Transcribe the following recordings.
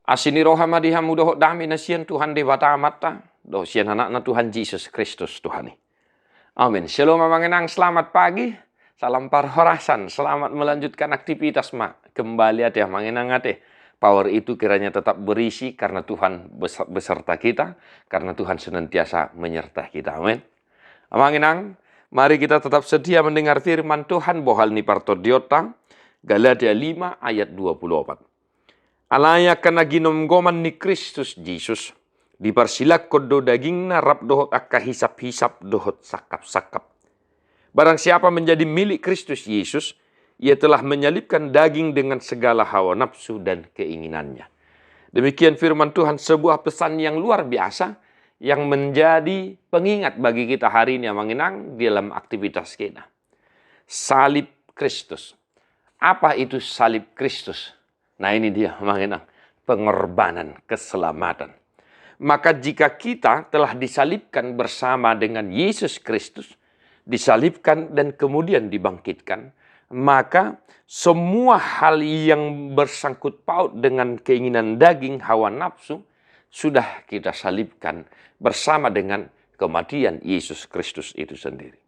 Asini rohama dihamu dohok dami na sian Tuhan de bata mata. Doh sian anak na Tuhan Yesus Kristus Tuhan. Amin. Shalom mangenang, selamat pagi. Salam parhorasan. Selamat melanjutkan aktivitas mak. Kembali ate mangenang ate. Power itu kiranya tetap berisi karena Tuhan beserta kita. Karena Tuhan senantiasa menyertai kita. Amin. Mangenang, mari kita tetap setia mendengar firman Tuhan. Bohal ni partodiotang. Galatia 5 ayat 24. Alaya kana ginom goman ni Kristus Jesus. Dipersilak kodo daging na rap dohot akka hisap-hisap dohot sakap-sakap. Barang siapa menjadi milik Kristus Yesus, ia telah menyalipkan daging dengan segala hawa nafsu dan keinginannya. Demikian firman Tuhan, sebuah pesan yang luar biasa yang menjadi pengingat bagi kita hari ini yang mengenang dalam aktivitas kita. Salib Kristus. Apa itu salib Kristus? Nah ini dia mengenang pengorbanan keselamatan. Maka jika kita telah disalibkan bersama dengan Yesus Kristus, disalibkan dan kemudian dibangkitkan, maka semua hal yang bersangkut paut dengan keinginan daging, hawa nafsu, sudah kita salibkan bersama dengan kematian Yesus Kristus itu sendiri.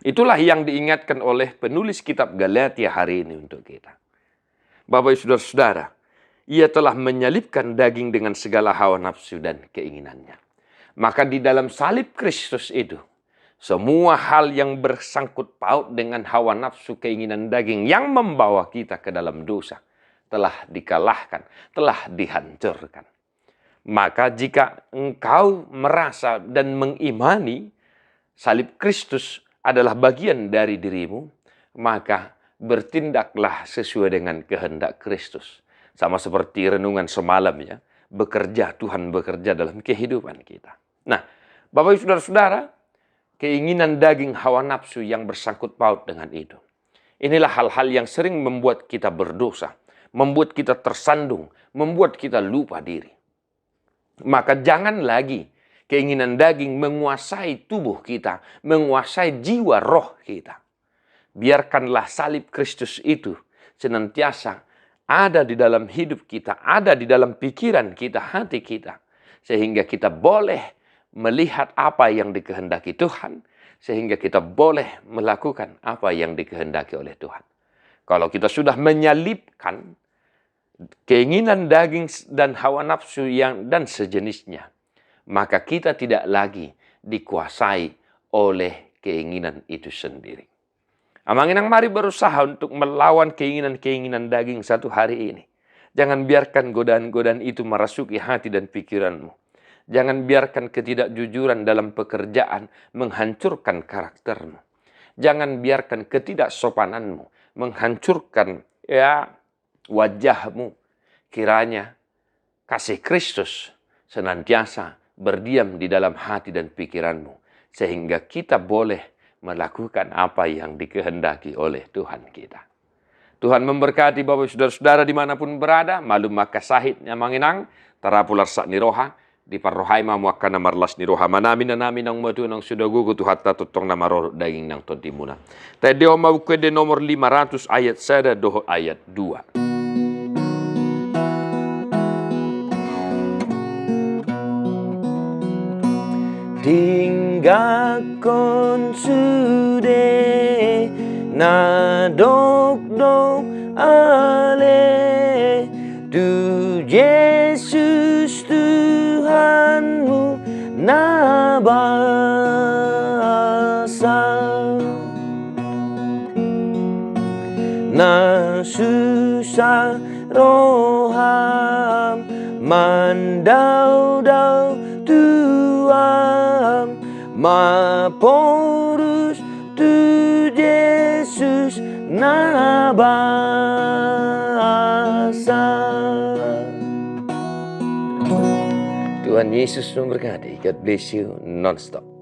Itulah yang diingatkan oleh penulis kitab Galatia hari ini untuk kita. Bapak ibu saudara-saudara, ia telah menyalibkan daging dengan segala hawa nafsu dan keinginannya. Maka di dalam salib Kristus itu, semua hal yang bersangkut paut dengan hawa nafsu keinginan daging yang membawa kita ke dalam dosa, telah dikalahkan, telah dihancurkan. Maka jika engkau merasa dan mengimani salib Kristus adalah bagian dari dirimu, maka bertindaklah sesuai dengan kehendak Kristus. Sama seperti renungan semalam ya, Tuhan bekerja dalam kehidupan kita. Nah, Bapak ibu saudara-saudara, keinginan daging hawa nafsu yang bersangkut paut dengan itu. Inilah hal-hal yang sering membuat kita berdosa, membuat kita tersandung, membuat kita lupa diri. Maka jangan lagi keinginan daging menguasai tubuh kita, menguasai jiwa roh kita. Biarkanlah salib Kristus itu senantiasa ada di dalam hidup kita, ada di dalam pikiran kita, hati kita. Sehingga kita boleh melihat apa yang dikehendaki Tuhan, sehingga kita boleh melakukan apa yang dikehendaki oleh Tuhan. Kalau kita sudah menyalibkan keinginan daging dan hawa nafsu dan sejenisnya, maka kita tidak lagi dikuasai oleh keinginan itu sendiri. Amanginang, mari berusaha untuk melawan keinginan-keinginan daging satu hari ini. Jangan biarkan godaan-godaan itu merasuki hati dan pikiranmu. Jangan biarkan ketidakjujuran dalam pekerjaan menghancurkan karaktermu. Jangan biarkan ketidaksopananmu menghancurkan wajahmu. Kiranya kasih Kristus senantiasa berdiam di dalam hati dan pikiranmu. Sehingga kita boleh melakukan apa yang dikehendaki oleh Tuhan kita. Tuhan memberkati Bapak saudara-saudara dimanapun berada. Malum maka sahid yang manginang. Tarapular sak niroha. Di parrohai mamu akan namarlas niroha. Manamin na namin ang matu ng sudagugu tuhat tatutong namaror daging ng tontimuna. Tayo mabukede nomor 500 ayat sada doho ayat 2. Tinggalkan sudah na dok ale tu Yesus Tuhanmu na basa na susah roham mandau-dau Tuhan maporus tu Yesus na basa. Tuhan Yesus memberkati. God bless you non-stop.